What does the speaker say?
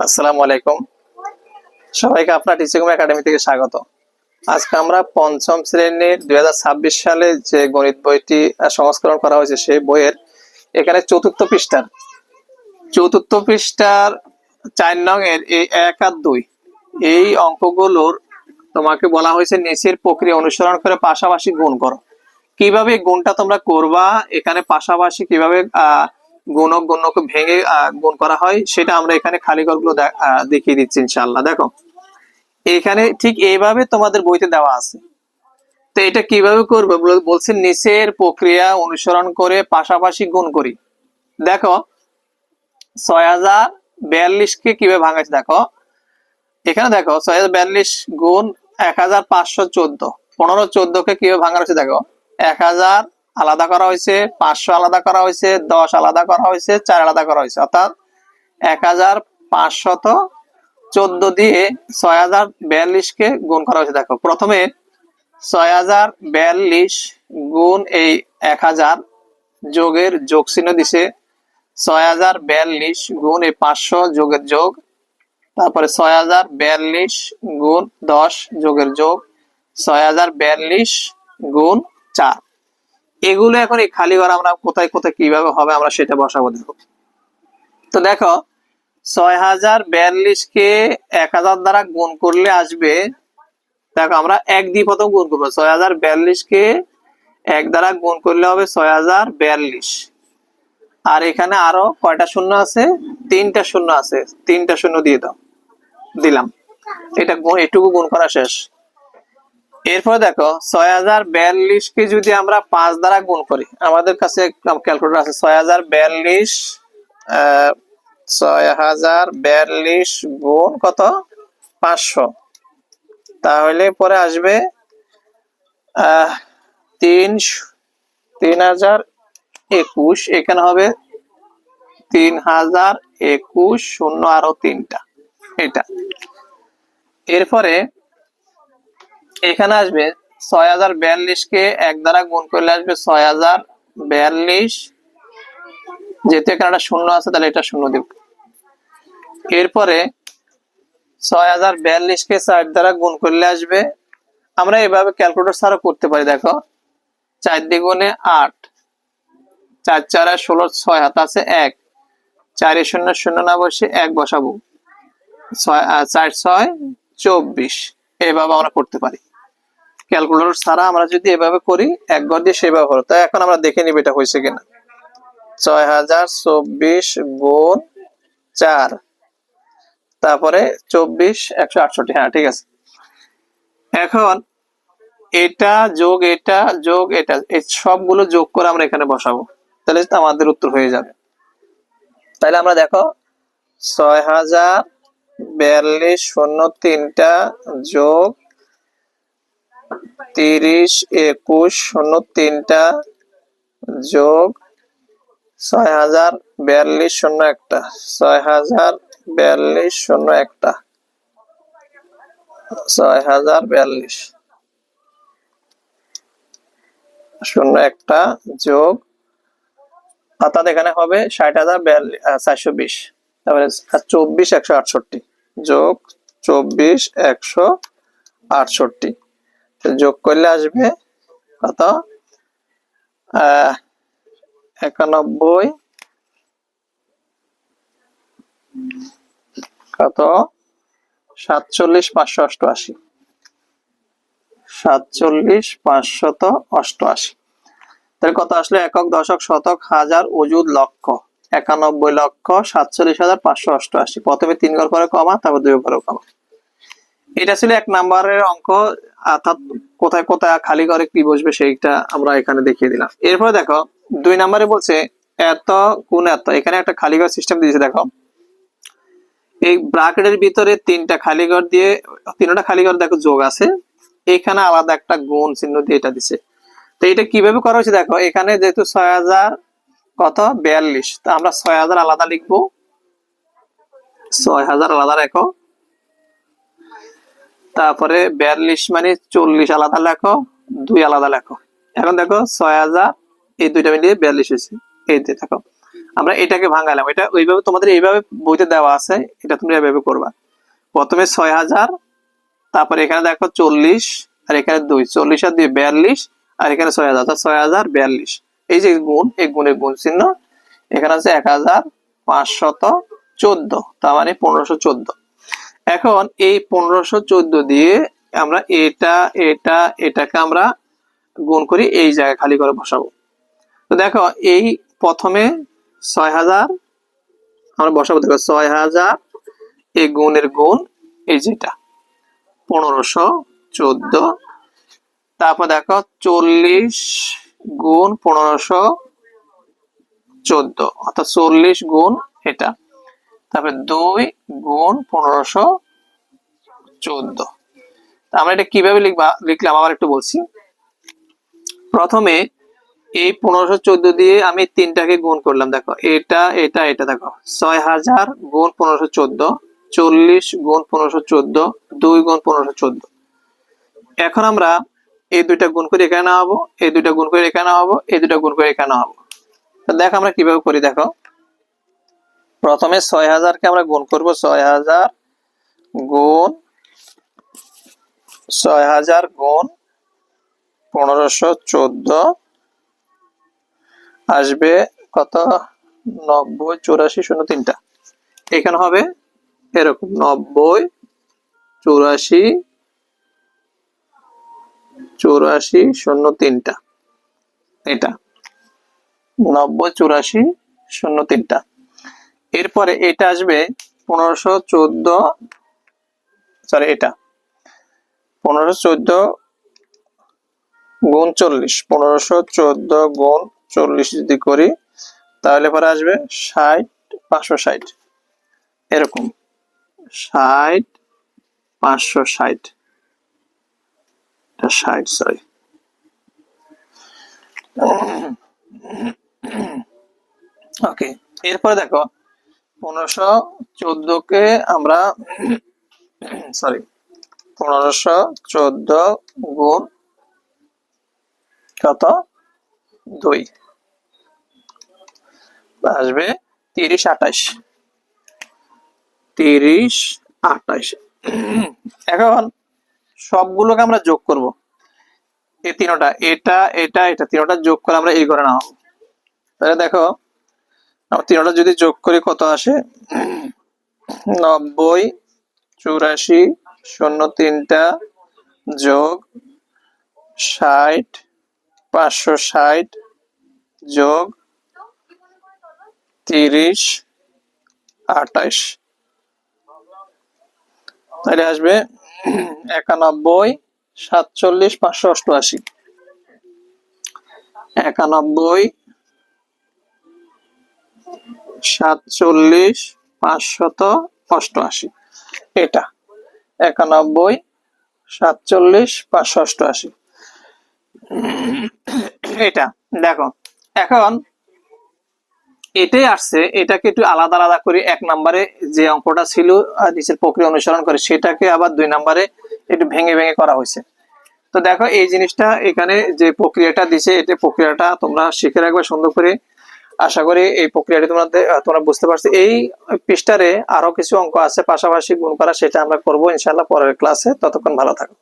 আসসালামু আলাইকুম, সবাইকে আপনার টিচিং একাডেমি থেকে স্বাগত। আজকে আমরা পঞ্চম শ্রেণীর 2026 সালে যে গণিত বইটি সংস্করণ করা হয়েছে সেই বইয়ের এখানে চতুর্থ পৃষ্ঠার 4 নং এর এই 1 আর 2 এই অঙ্কগুলোর তোমাকে বলা হয়েছে নিচের প্রক্রিয়া অনুসরণ করে পাশাপাশি গুণ করো। কিভাবে গুণটা তোমরা করবা, এখানে পাশাপাশি কিভাবে গুণক গুণক ভেঙে গুণ করা হয় সেটা আমরা এখানে খালি ঘরগুলো দেখিয়ে দিচ্ছি ইনশাআল্লাহ। দেখো এখানে ঠিক এইভাবে তোমাদের বইতে দেওয়া আছে। তো এটা কিভাবে করবে বলছে, নিচের প্রক্রিয়া অনুসরণ করে পাশাপাশি গুণ করি। দেখো 6042 কে কিভাবে ভাঙাচ্ছে দেখো, এখানে দেখো 6042 গুণ 1514, 1514 কে কিভাবে ভাঙা হয়েছে দেখো, 1000 আলাদা করা হয়েছে, 500 আলাদা করা হয়েছে, 10 আলাদা করা হয়েছে, 4 আলাদা করা হয়েছে, অর্থাৎ 1514 দিয়ে 6042 কে গুণ করা হয়েছে। দেখো প্রথমে 6042 গুণ এই 1000 যোগের যোগ চিহ্ন দিছে, 6042 গুণ এই 500 যোগের যোগ, তারপরে 6042 গুণ 10 যোগের যোগ, 6042 গুণ 4। এগুলো এখন এই খালি ঘর আমরা কোথায় কোথায় কিভাবে হবে আমরা সেটা বসাবো। দেখো তো দেখো 6042 কে 1000 দ্বারা গুণ করলে আসবে, দেখো আমরা এক দিয়ে প্রথম গুণ করবো, 6042 কে 1 দ্বারা গুণ করলে হবে 6042। আর এখানে আরো কয়টা শূন্য আছে, 3টা শূন্য আছে, 3টা শূন্য দিয়ে দাও, দিলাম। এটা এটুকু গুণ করা শেষ। এরপর দেখো 6042 কে যদি আমরা 5 দ্বারা গুণ করি, আমাদের কাছে ক্যালকুলেটর আছে, 6042 গুণ কত 500, তাহলে পরে আসবে 3021, এখানে হবে 3021 শূন্য আরো 3টা, এটা। এরপরে এখানে আসবে 6042 কে 1 দ্বারা গুণ করলে আসবে 6042, যেহেতু এখানে একটা শূন্য আছে তাহলে এটা শূন্য দেব। এরপরে 6042 কে 4 দ্বারা গুণ করলে আসবে, আমরা এভাবে ক্যালকুলেটর ছাড়াও করতে পারি। দেখো 4 দ্বিগুণে 8, 4 4 16, 6 হাত আছে 1, 4 শূন্য শূন্য না বসে 1 বসাবো, 4 6 24, এভাবে আমরা করতে পারি। ক্যালকুলেটর ছাড়া আমরা যদি এভাবে করি, এক ঘর দিয়ে সেভাবে হলো। তাই এখন আমরা দেখে নিব এটা হয়েছে কিনা। 6024 গুণ 4, তারপরে 24 168, হ্যাঁ ঠিক আছে। এখন এটা যোগ এটা যোগ এটা, এই সবগুলো যোগ করে আমরা এখানে বসাবো, তাহলে আমাদের উত্তর হয়ে যাবে। তাহলে আমরা দেখো 6042 শূন্য 3টা যোগ 3021 শূন্য 3টা যোগ 6042 শূন্য 1টা, 6042 শূন্য 1টা, 6042 শূন্য 1টা যোগ, অর্থাৎ এখানে হবে 60,420, তারপরে 24 168 যোগ 24 168, যোগ করলে আসবে কত 91, কত 47 588, 47 588। তাহলে কত আসলে একক দশক শতক হাজার অযুত লক্ষ 91,47,588। প্রথমে 3 ঘর করে কমা, তারপর 2 ঘরে কমা। এটা ছিল 1 নম্বরের অঙ্ক, অর্থাৎ কোথায় কোথায় খালি ঘরে কি বসবে সেইটা আমরা এখানে দেখিয়ে দিলাম। এরপরে দেখো 2 নম্বরে বলছে এত গুণ এত, এখানে একটা খালি ঘর সিস্টেম দিয়েছে। দেখো এই ব্র্যাকেটের ভিতরে 3টা খালি ঘর দিয়ে, 3টা খালি ঘর দেখো যোগ আছে, এখানে আলাদা একটা গুণ চিহ্ন দিয়ে এটা দিছে। তো এটা কিভাবে করা হয়েছে দেখো, এখানে যেহেতু 6042, তো আমরা 6000 আলাদা লিখবো, 6000 আলাদা রেখো, তারপরে 42 মানে 40 আলাদা লেখো, 2 আলাদা লেখো। এখন দেখো 6000 এই দুইটা মিলিয়ে 42 হয়েছে, এই দেখো আমরা এটাকে ভাঙালাম, এটা ওইভাবে তোমাদের এইভাবে বইতে দেওয়া আছে, এটা তুমি এইভাবে করবা। প্রথমে 6000, তারপরে এখানে দেখো 40, আর এখানে 2, 40 আর 2 42, আর এখানে 6000, অর্থাৎ 6042। এই যে গুণ, এই গুণের গুণ চিহ্ন, এখানে আছে 1514, তার মানে 1514। এখন এই 1514 দিয়ে আমরা এটাকে আমরা গুণ করি, এই জায়গায় খালি করে বসাবো। তো দেখো এই প্রথমে 6000 আমরা বসাবো, দেখো 6000 এই গুণের গুণ, এই যেটা 1514, তারপর দেখো 40 গুণ 1514, অর্থাৎ 40 গুণ এটা, তারপরে 2 গুণ 1514। আমরা এটা কিভাবে লিখলাম আবার একটু বলছি। প্রথমে এই 1514 দিয়ে আমি তিনটাকে গুণ করলাম, দেখো এটা দেখো 6000 গুণ 1514, 40 গুণ 1514, 2 গুণ 1514। এখন আমরা এই দুইটা গুণ করে এখানে নামাবো, এই দুইটা গুণ করে এখানে নামাবো, এই দুইটা গুণ করে এখানে নামাবো। তো দেখো আমরা কিভাবে করি, দেখো প্রথমে 6000 কে আমরা গুণ করব, 6000 গুণ 1514 আসবে কত, 90 84 03টা। এখানে হবে এরকম 90 84 84 03টা, এটা 90 84 03টা। এরপরে এটা আসবে 1514, সরি এটা 1514 গুণ 40, 1514 গুণ 40 যদি করি তাহলে পরে আসবে 60 560, এরকম 60 560, 60 সরি। ওকে, এরপরে দেখো 1514 কে আমরা সরি 1514 গুণ কত 2 আসবে 30 28, 30 28। এখন সবগুলোকে আমরা যোগ করব, এই তিনটা এটা তিনটা যোগ করে আমরা এই ঘরে নামাবো। তাহলে দেখো আমরা তিনটা যদি যোগ করি কত আসে, 90 84 03টা যোগ 60 560 যোগ 30 28, তাহলে আসবে 91 47 588, 91 47 588, এটা 91 47 588, এটা দেখো। এখন এটাই আসছে, এটাকে একটু আলাদা আলাদা করে এক নম্বরে যে অঙ্কটা ছিল নিচের প্রক্রিয়া অনুসরণ করে সেটাকে আবার 2 নম্বরে একটু ভেঙে ভেঙে করা হয়েছে। তো দেখো এই জিনিসটা এখানে যে প্রক্রিয়াটা দিছে, এটা প্রক্রিয়াটা তোমরা শিখে রাখবে সুন্দর করে। আশা করি এই প্রক্রিয়াটি তোমরা বুঝতে পারছো। এই পৃষ্ঠারে আরো কিছু অঙ্ক আছে পাশাপাশি গুণ করা, সেটা আমরা করবো ইনশাআল্লাহ পরের ক্লাসে। ততক্ষণ ভালো থাকো।